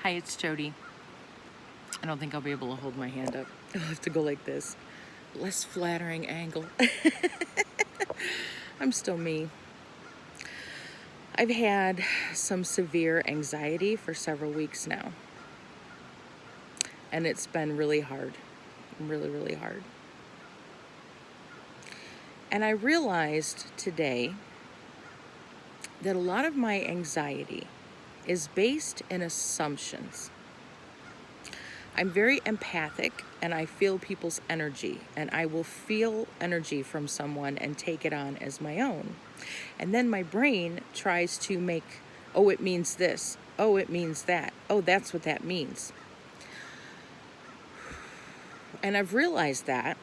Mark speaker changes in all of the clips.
Speaker 1: Hi, it's Jody. I don't think I'll be able to hold my hand up. I'll have to go like this. Less flattering angle. I'm still me. I've had some severe anxiety for several weeks now. And it's been really hard. Really, really hard. And I realized today that a lot of my anxiety is based in assumptions. I'm very empathic and I feel people's energy, and I will feel energy from someone and take it on as my own. And then my brain tries to make, oh, it means this. Oh, it means that. Oh, that's what that means. And I've realized that,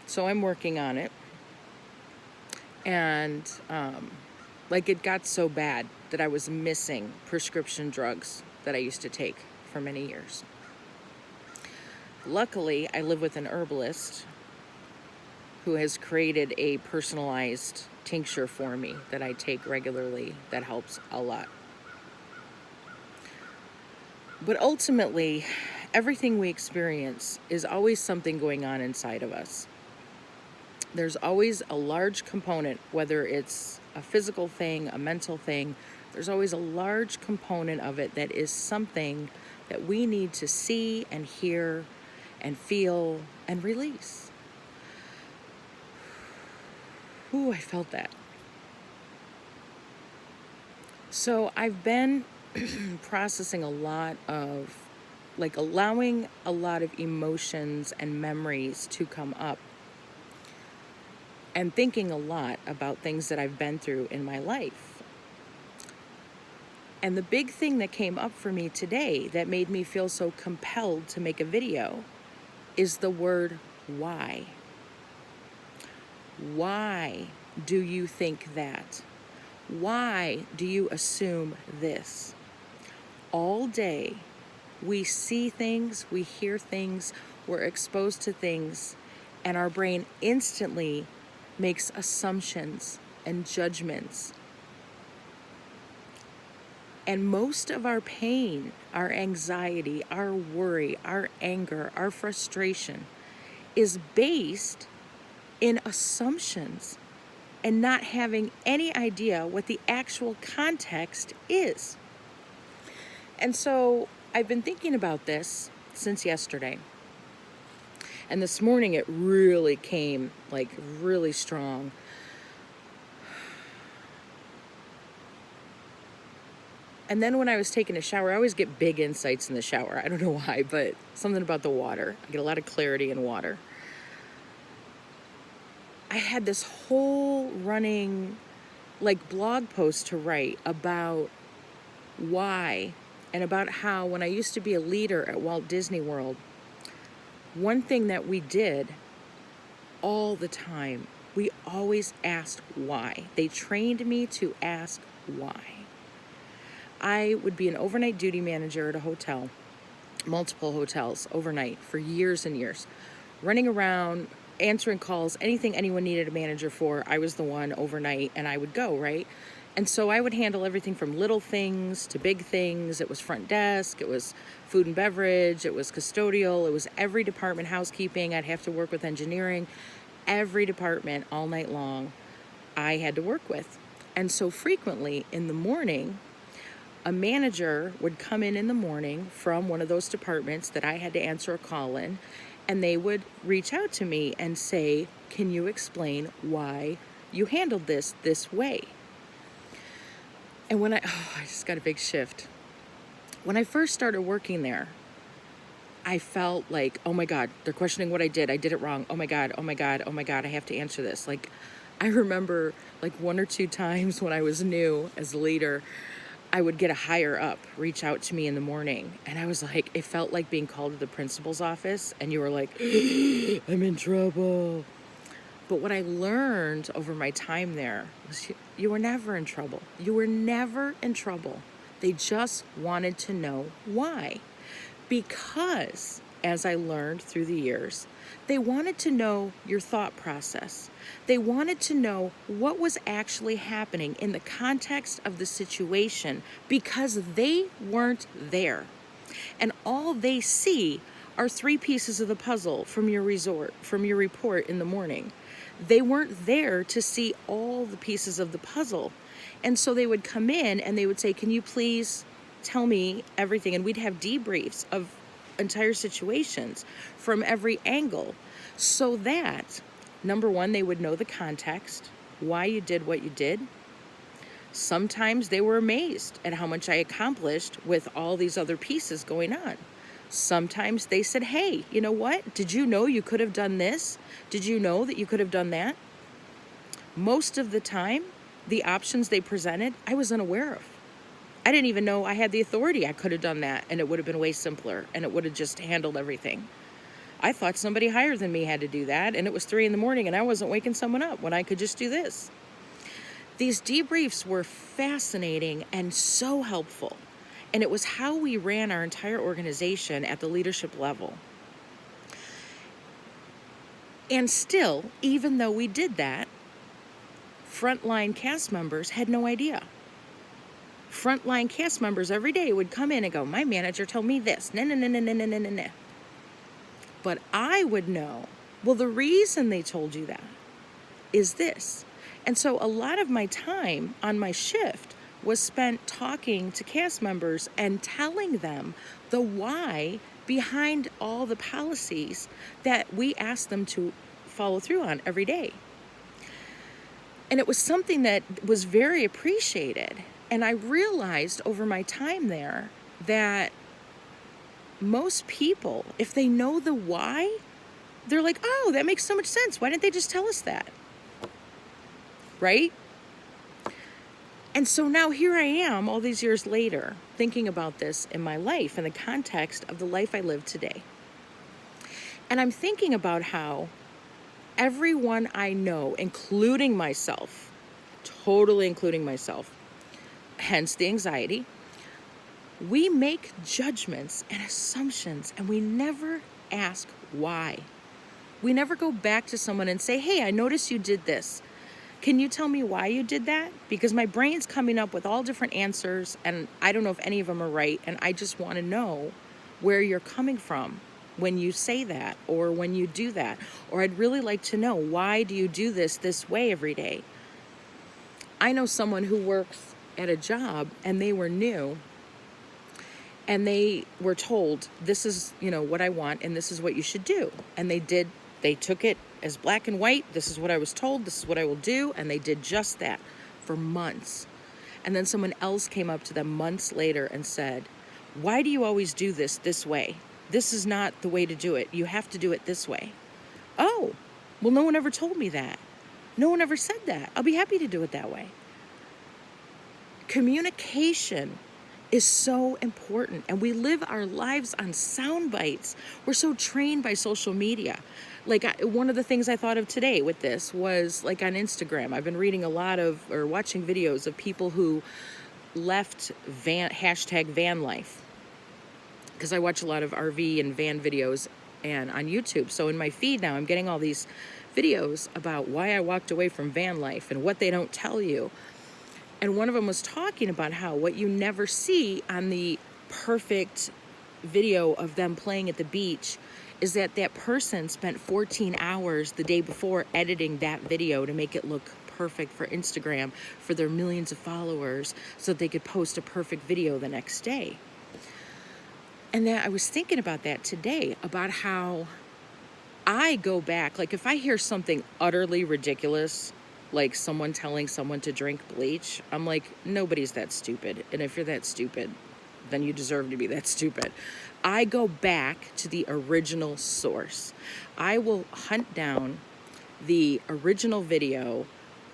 Speaker 1: so I'm working on it. And it got so bad that I was missing prescription drugs that I used to take for many years. Luckily, I live with an herbalist who has created a personalized tincture for me that I take regularly that helps a lot. But ultimately, everything we experience is always something going on inside of us. There's always a large component, whether it's a physical thing, a mental thing, there's always a large component of it that is something that we need to see and hear and feel and release. Ooh, I felt that. So I've been processing a lot of, allowing a lot of emotions and memories to come up, and thinking a lot about things that I've been through in my life. And the big thing that came up for me today that made me feel so compelled to make a video is the word why. Why do you think that? Why do you assume this? All day, we see things, we hear things, we're exposed to things, and our brain instantly makes assumptions and judgments. And most of our pain, our anxiety, our worry, our anger, our frustration is based in assumptions and not having any idea what the actual context is. And so I've been thinking about this since yesterday. And this morning it really came really strong. And then when I was taking a shower, I always get big insights in the shower. I don't know why, but something about the water. I get a lot of clarity in water. I had this whole running blog post to write about why, and about how when I used to be a leader at Walt Disney World, one thing that we did all the time, we always asked why. They trained me to ask why. I would be an overnight duty manager at a hotel, multiple hotels overnight for years and years, running around, answering calls, anything anyone needed a manager for. I was the one overnight, and I would go, right? And so I would handle everything from little things to big things. It was front desk, it was food and beverage, it was custodial, it was every department, housekeeping. I'd have to work with engineering. Every department all night long I had to work with. And so frequently in the morning, a manager would come in the morning from one of those departments that I had to answer a call in, and they would reach out to me and say, can you explain why you handled this way? And when I just got a big shift. When I first started working there, I felt like, oh my God, they're questioning what I did. I did it wrong. Oh my God, oh my God, oh my God, I have to answer this. I remember one or two times when I was new as a leader, I would get a higher up reach out to me in the morning. And I was like, it felt like being called to the principal's office and you were like, I'm in trouble. But what I learned over my time there was you were never in trouble. You were never in trouble. They just wanted to know why. Because, as I learned through the years, they wanted to know your thought process. They wanted to know what was actually happening in the context of the situation because they weren't there. And all they see are 3 pieces of the puzzle from your report in the morning. They weren't there to see all the pieces of the puzzle. And so they would come in and they would say, can you please tell me everything? And we'd have debriefs of entire situations from every angle, so that, number one, they would know the context, why you did what you did. Sometimes they were amazed at how much I accomplished with all these other pieces going on. Sometimes they said, hey, you know what? Did you know you could have done this? Did you know that you could have done that? Most of the time, the options they presented, I was unaware of. I didn't even know I had the authority. I could have done that, and it would have been way simpler, and it would have just handled everything. I thought somebody higher than me had to do that, and it was 3 a.m, and I wasn't waking someone up when I could just do this. These debriefs were fascinating and so helpful, and it was how we ran our entire organization at the leadership level. And still, even though we did that, frontline cast members had no idea. Frontline cast members every day would come in and go, my manager told me this, no. But I would know, well, the reason they told you that is this. And so a lot of my time on my shift was spent talking to cast members and telling them the why behind all the policies that we asked them to follow through on every day. And it was something that was very appreciated. And I realized over my time there that most people, if they know the why, they're like, oh, that makes so much sense. Why didn't they just tell us that? Right? And so now here I am all these years later thinking about this in my life in the context of the life I live today. And I'm thinking about how everyone I know, including myself, totally including myself, hence the anxiety, we make judgments and assumptions and we never ask why. We never go back to someone and say, hey, I noticed you did this. Can you tell me why you did that? Because my brain's coming up with all different answers and I don't know if any of them are right. And I just want to know where you're coming from when you say that or when you do that. Or I'd really like to know, why do you do this way every day? I know someone who works at a job and they were new and they were told, this is, what I want and this is what you should do. And they took it as black and white. This is what I was told. This is what I will do. And they did just that for months. And then someone else came up to them months later and said, why do you always do this way? This is not the way to do it. You have to do it this way. Oh, well, no one ever told me that. No one ever said that. I'll be happy to do it that way. Communication is so important, and we live our lives on sound bites. We're so trained by social media. One of the things I thought of today with this was on Instagram. I've been reading watching videos of people who left hashtag van life, because I watch a lot of RV and van videos and on YouTube. So in my feed now, I'm getting all these videos about why I walked away from van life and what they don't tell you. And one of them was talking about how what you never see on the perfect video of them playing at the beach is that person spent 14 hours the day before editing that video to make it look perfect for Instagram for their millions of followers so that they could post a perfect video the next day. And then I was thinking about that today, about how I go back, if I hear something utterly ridiculous, like someone telling someone to drink bleach, I'm like, nobody's that stupid. And if you're that stupid, then you deserve to be that stupid. I go back to the original source. I will hunt down the original video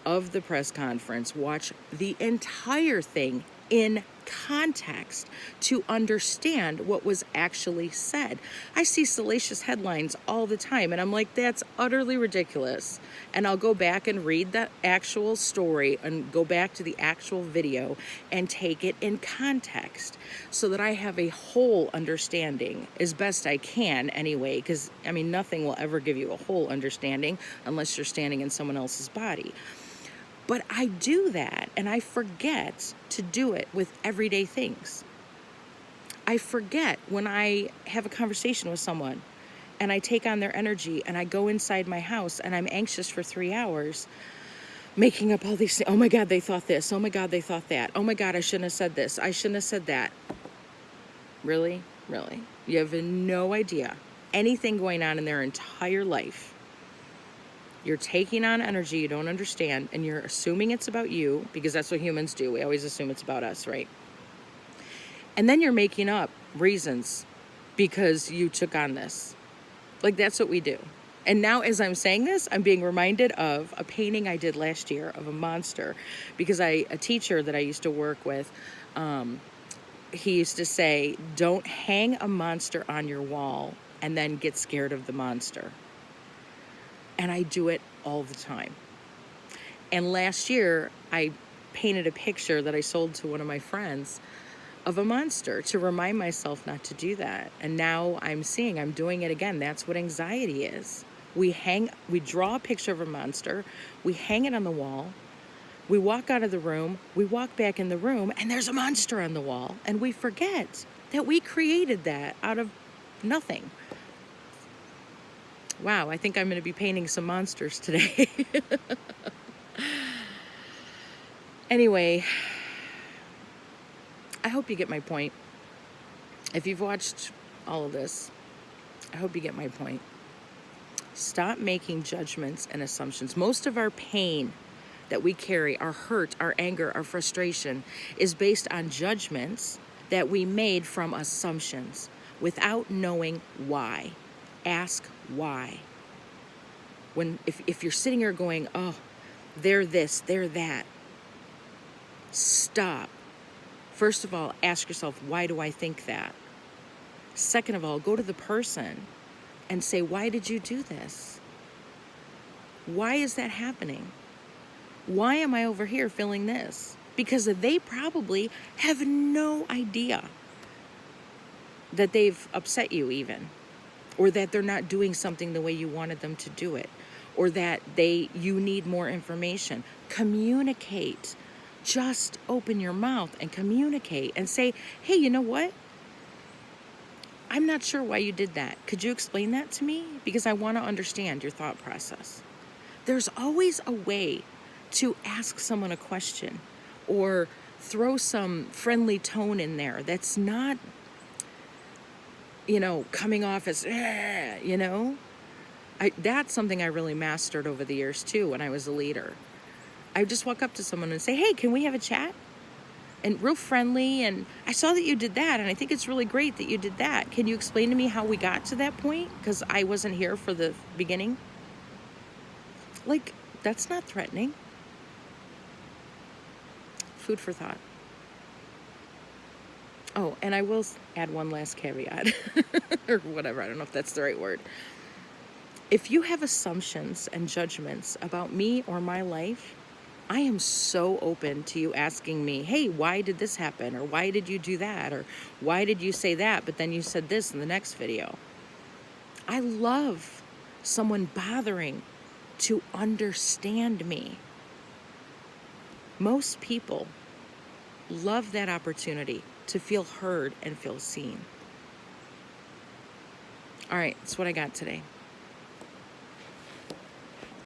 Speaker 1: of the press conference, watch the entire thing in context to understand what was actually said. I see salacious headlines all the time and I'm like, that's utterly ridiculous. And I'll go back and read the actual story and go back to the actual video and take it in context so that I have a whole understanding as best I can anyway, because nothing will ever give you a whole understanding unless you're standing in someone else's body. But I do that, and I forget to do it with everyday things. I forget when I have a conversation with someone and I take on their energy and I go inside my house and I'm anxious for 3 hours, making up all these things. Oh my God, they thought this. Oh my God, they thought that. Oh my God, I shouldn't have said this. I shouldn't have said that. Really? Really? You have no idea anything going on in their entire life. You're taking on energy you don't understand, and you're assuming it's about you, because that's what humans do. We always assume it's about us, right? And then you're making up reasons because you took on this. Like, that's what we do. And now as I'm saying this, I'm being reminded of a painting I did last year of a monster, because a teacher that I used to work with, he used to say, don't hang a monster on your wall and then get scared of the monster. And I do it all the time. And last year, I painted a picture that I sold to one of my friends of a monster to remind myself not to do that. And now I'm doing it again. That's what anxiety is. We draw a picture of a monster, we hang it on the wall, we walk out of the room, we walk back in the room, and there's a monster on the wall. And we forget that we created that out of nothing. Wow, I think I'm going to be painting some monsters today. Anyway, I hope you get my point. If you've watched all of this, I hope you get my point. Stop making judgments and assumptions. Most of our pain that we carry, our hurt, our anger, our frustration, is based on judgments that we made from assumptions without knowing why. Ask why. If you're sitting here going, oh, they're this, they're that, stop. First of all, ask yourself, why do I think that? Second of all, go to the person and say, why did you do this? Why is that happening? Why am I over here feeling this? Because they probably have no idea that they've upset you even, or that they're not doing something the way you wanted them to do it, or that you need more information. Communicate. Just open your mouth and communicate and say, hey, you know what? I'm not sure why you did that. Could you explain that to me? Because I want to understand your thought process. There's always a way to ask someone a question or throw some friendly tone in there that's not, coming off as, that's something I really mastered over the years too when I was a leader. I would just walk up to someone and say, hey, can we have a chat? And real friendly, and I saw that you did that, and I think it's really great that you did that. Can you explain to me how we got to that point? Because I wasn't here for the beginning. Like, that's not threatening. Food for thought. Oh, and I will add one last caveat, or whatever, I don't know if that's the right word. If you have assumptions and judgments about me or my life, I am so open to you asking me, hey, why did this happen? Or why did you do that? Or why did you say that, but then you said this in the next video? I love someone bothering to understand me. Most people love that opportunity to feel heard and feel seen. All right, that's what I got today.